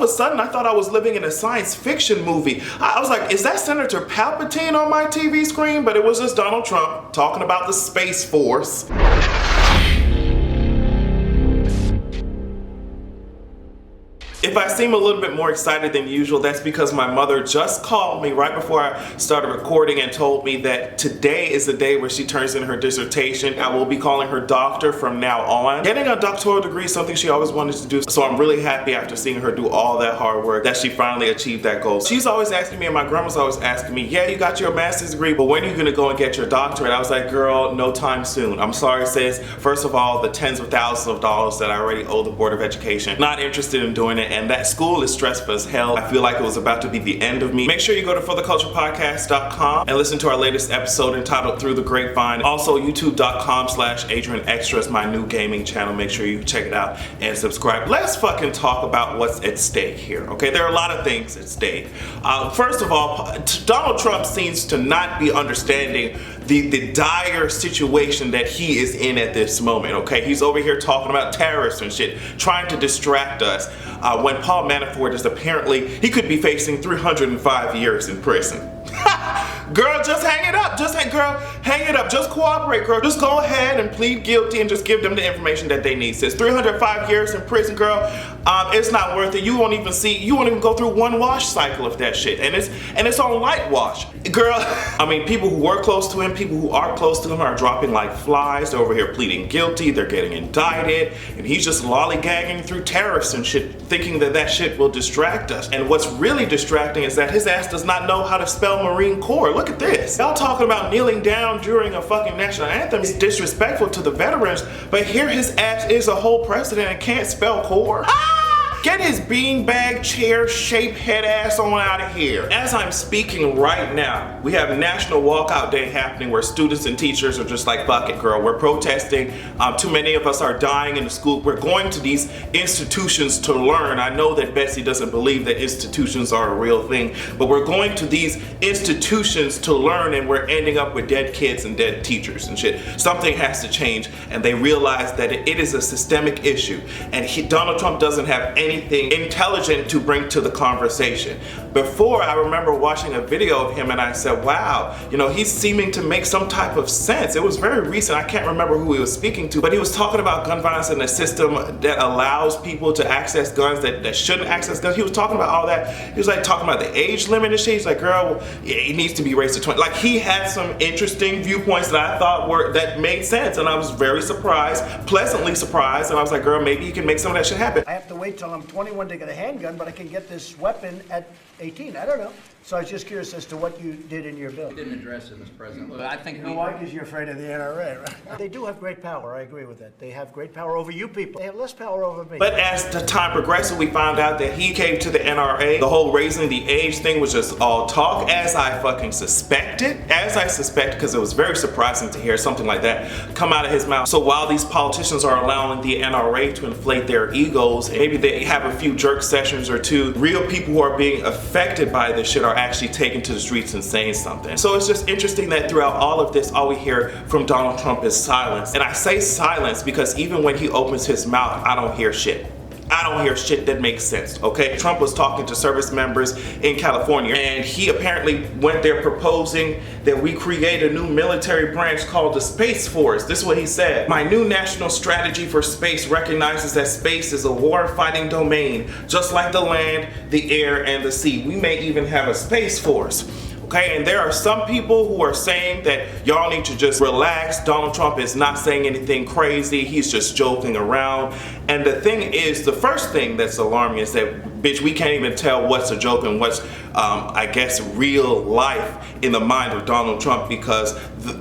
a sudden I thought I was living in a science fiction movie. I was like, is that Senator Palpatine on my TV screen? But it was just Donald Trump talking about the Space Force. If I seem a little bit more excited than usual, that's because my mother just called me right before I started recording and told me that today is the day where she turns in her dissertation. I will be calling her doctor from now on. Getting a doctoral degree is something she always wanted to do, so I'm really happy after seeing her do all that hard work that she finally achieved that goal. She's always asking me, and my grandma's always asking me, yeah, you got your master's degree, but when are you gonna go and get your doctorate? I was like, girl, no time soon. I'm sorry, sis. First of all, the tens of thousands of dollars that I already owe the Board of Education, not interested in doing it. And that school is stressful as hell. I feel like it was about to be the end of me. Make sure you go to fortheculturepodcast.com and listen to our latest episode entitled Through the Grapevine. Also, youtube.com/AdrianExtra is my new gaming channel. Make sure you check it out and subscribe. Let's fucking talk about what's at stake here, okay? There are a lot of things at stake. First of all, Donald Trump seems to not be understanding the dire situation that he is in at this moment, okay? He's over here talking about terrorists and shit, trying to distract us, when Paul Manafort is apparently, he could be facing 305 years in prison. Girl, just hang it up. Girl, hang it up. Just cooperate, girl. Just go ahead and plead guilty and just give them the information that they need. Sis, 305 years in prison, girl, it's not worth it. You won't even go through one wash cycle of that shit. And it's on light wash. Girl, I mean, people who were close to him, people who are close to him are dropping like flies. They're over here pleading guilty. They're getting indicted. And he's just lollygagging through terrorists and shit, thinking that that shit will distract us. And what's really distracting is that his ass does not know how to spell Marine Corps. Look at this. Y'all talking about kneeling down during a fucking national anthem is disrespectful to the veterans, but here his ass is a whole president and can't spell Corps. Get his beanbag chair shaped head ass on out of here. As I'm speaking right now, we have a National Walkout Day happening where students and teachers are just like, fuck it, girl. We're protesting. Too many of us are dying in the school. We're going to these institutions to learn. I know that Betsy doesn't believe that institutions are a real thing, but we're going to these institutions to learn, and we're ending up with dead kids and dead teachers and shit. Something has to change, and they realize that it is a systemic issue, and Donald Trump doesn't have anything intelligent to bring to the conversation. Before, I remember watching a video of him and I said, wow, you know, he's seeming to make some type of sense. It was very recent. I can't remember who he was speaking to, but he was talking about gun violence and a system that allows people to access guns that shouldn't access guns. He was talking about all that. He was like talking about the age limit and shit. He's like, girl, it needs to be raised to 20. Like, he had some interesting viewpoints that I thought that made sense, and I was very surprised, pleasantly surprised, and I was like, girl, maybe you can make some of that shit happen. I have to wait till I'm 21 to get a handgun, but I can get this weapon at 18. I don't know. So I was just curious as to what you did in your bill. You didn't address it, Mr. President. Look, I think you know why? Because you're afraid of the NRA, right? They do have great power. I agree with that. They have great power over you people. They have less power over me. But as the time progressed, we found out that he came to the NRA. The whole raising the age thing was just all talk, as I fucking suspected. As I suspected, because it was very surprising to hear something like that come out of his mouth. So while these politicians are allowing the NRA to inflate their egos, maybe they have a few jerk sessions or two, real people who are being affected by this shit are actually taken to the streets and saying something. So it's just interesting that throughout all of this, all we hear from Donald Trump is silence. And I say silence because even when he opens his mouth, I don't hear shit. I don't hear shit that makes sense, okay? Trump was talking to service members in California, and he apparently went there proposing that we create a new military branch called the Space Force. This is what he said. My new national strategy for space recognizes that space is a war-fighting domain, just like the land, the air, and the sea. We may even have a Space Force. Okay, and there are some people who are saying that y'all need to just relax. Donald Trump is not saying anything crazy. He's just joking around. And the thing is, the first thing that's alarming is that, bitch, we can't even tell what's a joke and what's, I guess, real life in the mind of Donald Trump, because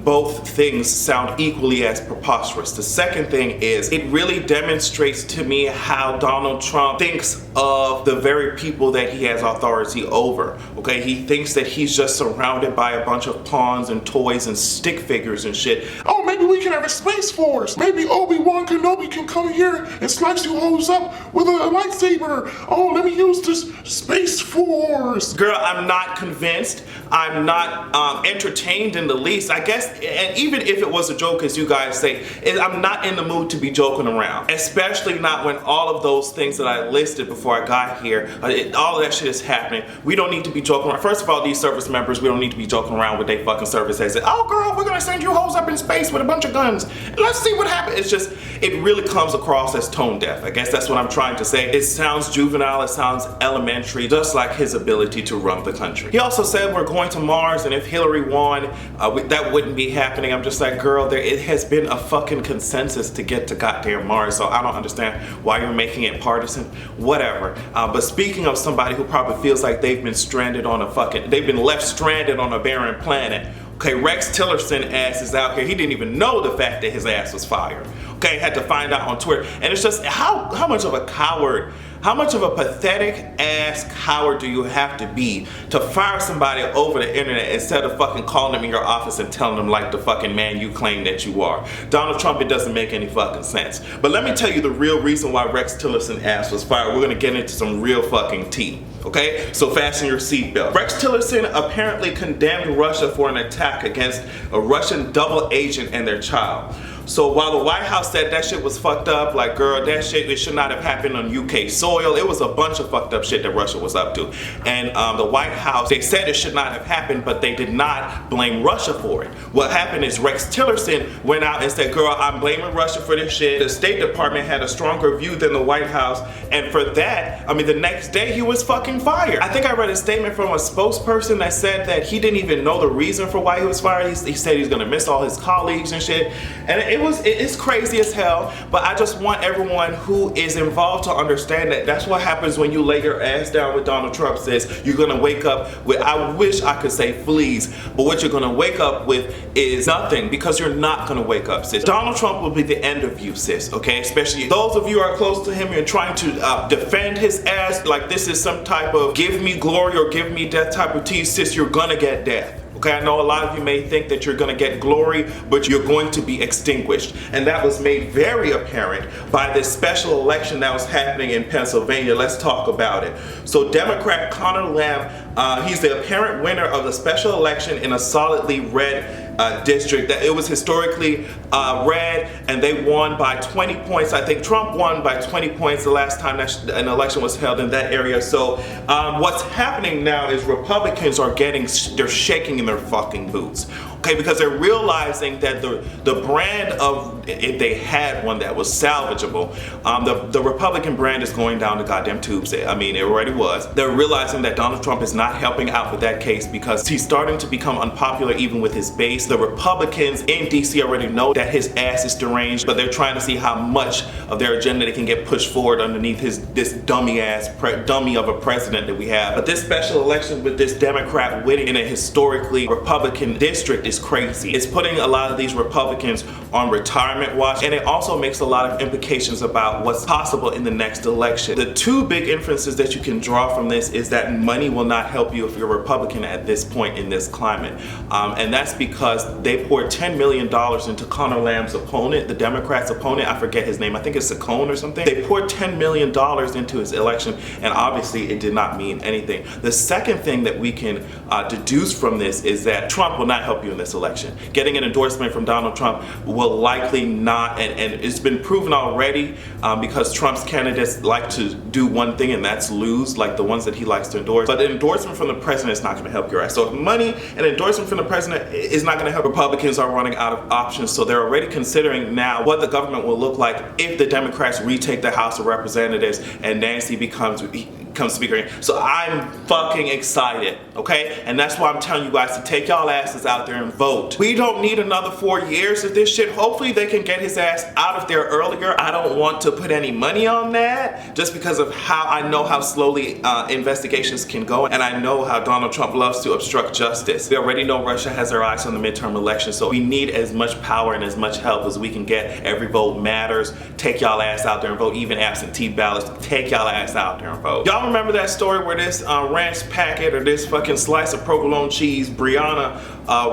both things sound equally as preposterous. The second thing is, it really demonstrates to me how Donald Trump thinks of the very people that he has authority over. Okay, he thinks that he's just surrounded by a bunch of pawns and toys and stick figures and shit. Oh, make maybe we can have a Space Force. Maybe Obi-Wan Kenobi can come here and slice you hoes up with a lightsaber. Oh, let me use this Space Force. Girl, I'm not convinced. I'm not entertained in the least. I guess, and even if it was a joke, as you guys say, I'm not in the mood to be joking around. Especially not when all of those things that I listed before I got here, all of that shit is happening. We don't need to be joking around. First of all, these service members, we don't need to be joking around with their fucking service as it, oh girl, we're gonna send you hoes up in space with a bunch of guns. Let's see what happens. It's just, it really comes across as tone deaf. I guess that's what I'm trying to say. It sounds juvenile, it sounds elementary, just like his ability to run the country. He also said we're going to Mars, and if Hillary won, that wouldn't be happening. I'm just like, girl, it has been a fucking consensus to get to goddamn Mars, so I don't understand why you're making it partisan. Whatever. But speaking of somebody who probably feels like they've been left stranded on a barren planet. Okay, Rex Tillerson ass is out here. He didn't even know the fact that his ass was fired. Okay, had to find out on Twitter. And it's just, how much of a coward, how much of a pathetic ass coward do you have to be to fire somebody over the internet instead of fucking calling them in your office and telling them like the fucking man you claim that you are? Donald Trump, it doesn't make any fucking sense. But let me tell you the real reason why Rex Tillerson ass was fired. We're gonna get into some real fucking tea. Okay, so fasten your seatbelt. Rex Tillerson apparently condemned Russia for an attack against a Russian double agent and their child. So while the White House said that shit was fucked up, like girl, that shit, it should not have happened on UK soil. It was a bunch of fucked up shit that Russia was up to. And the White House, they said it should not have happened, but they did not blame Russia for it. What happened is Rex Tillerson went out and said, girl, I'm blaming Russia for this shit. The State Department had a stronger view than the White House. And for that, I mean, the next day he was fucking fired. I think I read a statement from a spokesperson that said that he didn't even know the reason for why he was fired. He said he's gonna miss all his colleagues and shit. And it's crazy as hell, but I just want everyone who is involved to understand that that's what happens when you lay your ass down with Donald Trump. Says you're gonna wake up with, I wish I could say fleas, but what you're gonna wake up with is nothing, because you're not gonna wake up, sis. Donald Trump will be the end of you, sis, okay? Especially those of you who are close to him, you're trying to defend his ass like this is some type of give me glory or give me death type of tea, sis, you're gonna get death. Okay, I know a lot of you may think that you're gonna get glory, but you're going to be extinguished. And that was made very apparent by this special election that was happening in Pennsylvania. Let's talk about it. So Democrat Conor Lamb, he's the apparent winner of the special election in a solidly red district. That it was historically red, and they won by 20 points. I think Trump won by 20 points the last time that an election was held in that area. So what's happening now is Republicans are they're shaking in their fucking boots. Okay, because they're realizing that the brand of, if they had one that was salvageable, the Republican brand is going down the goddamn tubes. I mean, it already was. They're realizing that Donald Trump is not helping out with that case because he's starting to become unpopular even with his base. The Republicans in DC already know that his ass is deranged, but they're trying to see how much of their agenda they can get pushed forward underneath this dummy of a president that we have. But this special election with this Democrat winning in a historically Republican district is crazy. It's putting a lot of these Republicans on retirement watch, and it also makes a lot of implications about what's possible in the next election. The two big inferences that you can draw from this is that money will not help you if you're a Republican at this point in this climate. And that's because they poured $10 million into Conor Lamb's opponent, the Democrats' opponent. I forget his name. I think it's Conor or something. They poured $10 million into his election, and obviously it did not mean anything. The second thing that we can deduce from this is that Trump will not help you in this election. Getting an endorsement from Donald Trump will likely not, and it's been proven already because Trump's candidates like to do one thing, and that's lose, like the ones that he likes to endorse. But an endorsement from the president is not going to help your ass. So money and endorsement from the president is not going to help. Republicans are running out of options, so they're already considering now what the government will look like if the Democrats retake the House of Representatives and Nancy becomes speaker. So I'm fucking excited, okay? And that's why I'm telling you guys to take y'all asses out there and vote. We don't need another 4 years of this shit. Hopefully they can get his ass out of there earlier. I don't want to put any money on that just because of how I know how slowly investigations can go, and I know how Donald Trump loves to obstruct justice. We already know Russia has their eyes on the midterm election, so we need as much power and as much help as we can get. Every vote matters. Take y'all ass out there and vote, even absentee ballots. Take y'all ass out there and vote. Y'all Y'all remember that story where this ranch packet or this fucking slice of provolone cheese, Brianna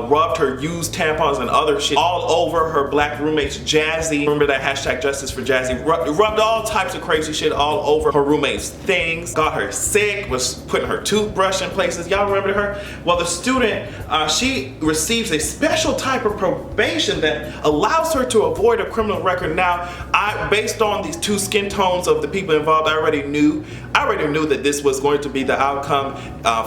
rubbed her used tampons and other shit all over her black roommate's Jazzy. Remember that hashtag justice for Jazzy? Rubbed all types of crazy shit all over her roommate's things, got her sick, was putting her toothbrush in places. Y'all remember her? Well, the student, she receives a special type of probation that allows her to avoid a criminal record. Now, based on these two skin tones of the people involved, I already knew that this was going to be the outcome.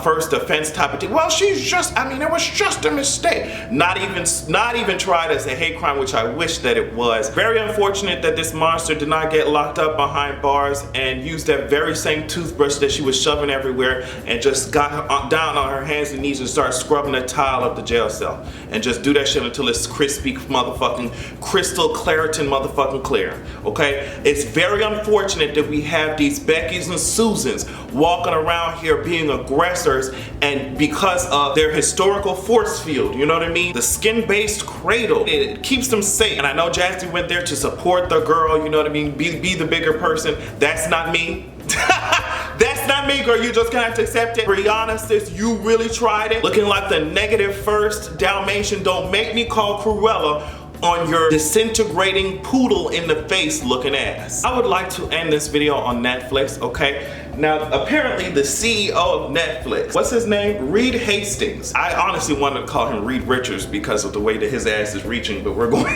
First offense type of thing. Well, she's just, I mean, it was just a mistake. Not even tried as a hate crime, which I wish that it was. Very unfortunate that this monster did not get locked up behind bars and used that very same toothbrush that she was shoving everywhere and just got down on her hands and knees and started scrubbing the tile of the jail cell. And just do that shit until it's crispy motherfucking crystal Claritin motherfucking clear. Okay? It's very unfortunate that we have these Beckys and Susans walking around here being aggressors, and because of their historical force field, you know what I mean? The skin-based cradle, it keeps them safe. And I know Jazzy went there to support the girl, you know what I mean? Be the bigger person. That's not me. That's not me, girl. You just gonna have to accept it. Brianna, sis, you really tried it. Looking like the negative first Dalmatian. Don't make me call Cruella on your disintegrating poodle in the face looking ass. I would like to end this video on Netflix, okay? Now, apparently the CEO of Netflix, what's his name? Reed Hastings. I honestly wanted to call him Reed Richards because of the way that his ass is reaching, but we're going,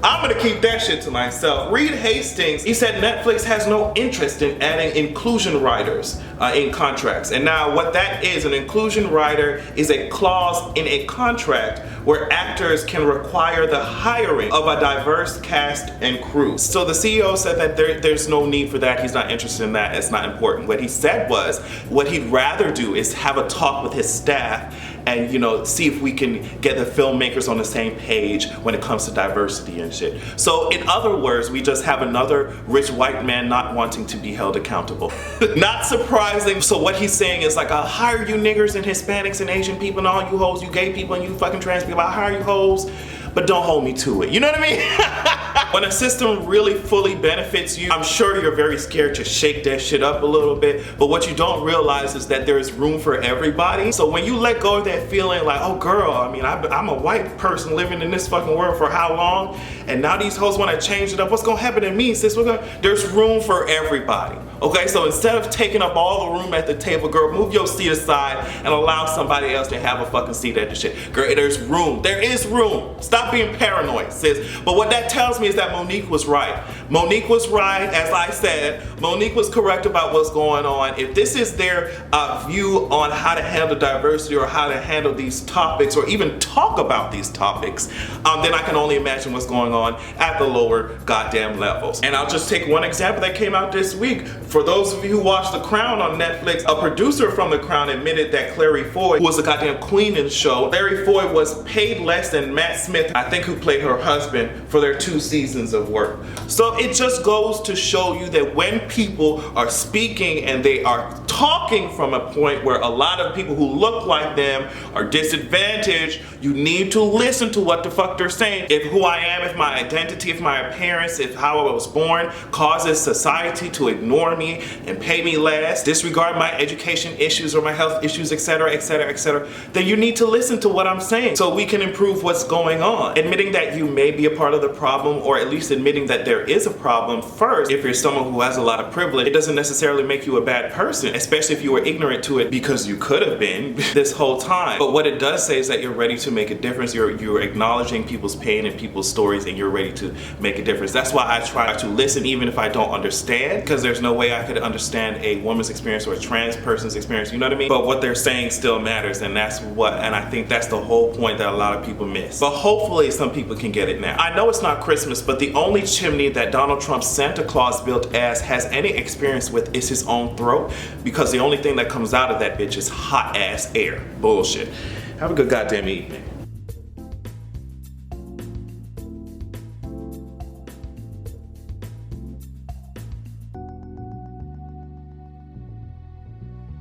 I'm gonna keep that shit to myself. Reed Hastings, he said Netflix has no interest in adding inclusion writers in contracts. And now what that is, an inclusion writer is a clause in a contract where actors can require the hiring of a diverse cast and crew. So the CEO said that there's no need for that. He's not interested in that. It's not important. What he said was, what he'd rather do is have a talk with his staff and, you know, see if we can get the filmmakers on the same page when it comes to diversity and shit. So in other words, we just have another rich white man not wanting to be held accountable. Not surprising. So what he's saying is like, I'll hire you niggers and Hispanics and Asian people and all you hoes, you gay people and you fucking trans people, I'll hire you hoes, but don't hold me to it. You know what I mean? When a system really fully benefits you, I'm sure you're very scared to shake that shit up a little bit, but what you don't realize is that there's room for everybody. So when you let go of that feeling like, oh girl, I mean, I'm a white person living in this fucking world for how long? And now these hoes want to change it up. What's gonna happen to me, sis? There's room for everybody. Okay, so instead of taking up all the room at the table, girl, move your seat aside and allow somebody else to have a fucking seat at the shit. Girl, there's room. There is room. Stop being paranoid, sis. But what that tells me is that Monique was right. Monique was right, as I said. Monique was correct about what's going on. If this is their view on how to handle diversity or how to handle these topics or even talk about these topics, then I can only imagine what's going on at the lower goddamn levels. And I'll just take one example that came out this week. For those of you who watched The Crown on Netflix, a producer from The Crown admitted that Clary Foy, who was the goddamn queen in the show, Clary Foy was paid less than Matt Smith, I think, who played her husband, for their 2 seasons of work. So it just goes to show you that when people are speaking and they are talking from a point where a lot of people who look like them are disadvantaged, you need to listen to what the fuck they're saying. If who I am, if my identity, if my appearance, if how I was born causes society to ignore me and pay me less, disregard my education issues or my health issues, etc., etc., etc., then you need to listen to what I'm saying so we can improve what's going on. Admitting that you may be a part of the problem, or at least admitting that there is a problem first, if you're someone who has a lot of privilege, it doesn't necessarily make you a bad person, especially if you were ignorant to it, because you could have been this whole time. But what it does say is that you're ready to make a difference. You're acknowledging people's pain and people's stories, and you're ready to make a difference. That's why I try to listen even if I don't understand, because there's no way I could understand a woman's experience or a trans person's experience, you know what I mean? But what they're saying still matters, and I think that's the whole point that a lot of people miss. But hopefully some people can get it now. I know it's not Christmas, but the only chimney that Donald Trump's Santa Claus built ass has any experience with is his own throat, because the only thing that comes out of that bitch is hot ass air. Bullshit. Have a good goddamn evening.